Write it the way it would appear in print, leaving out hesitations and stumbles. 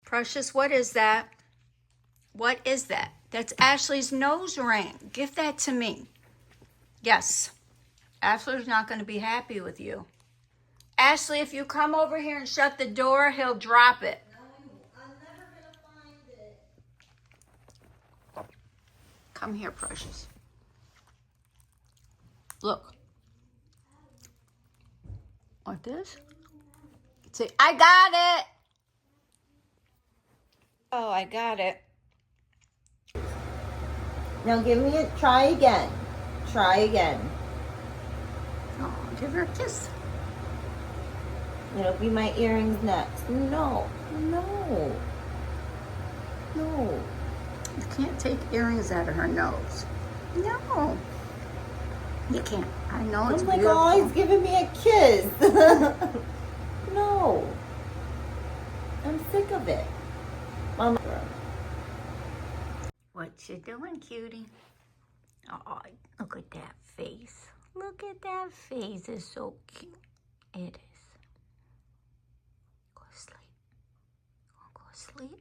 Precious, what is that? What is that? That's Ashley's nose ring. Give that to me. Yes. Ashley's not going to be happy with you. Ashley, if you come over here and shut the door, he'll drop it. No, I'm never going to find it. Come here, Precious. Look. Like this? See, I got it. Oh, I got it. Now give me a, try again. Try again. Oh, give her a kiss. It'll be my earrings next. No, no, no. You can't take earrings out of her nose. No. You can't. I know it's I'm like, beautiful. oh, he's giving me a kiss. No. I'm sick of it. Mama. What you doing, cutie? Oh, look at that face. Look at that face. It's so cute. It is. Go to sleep. Go to sleep.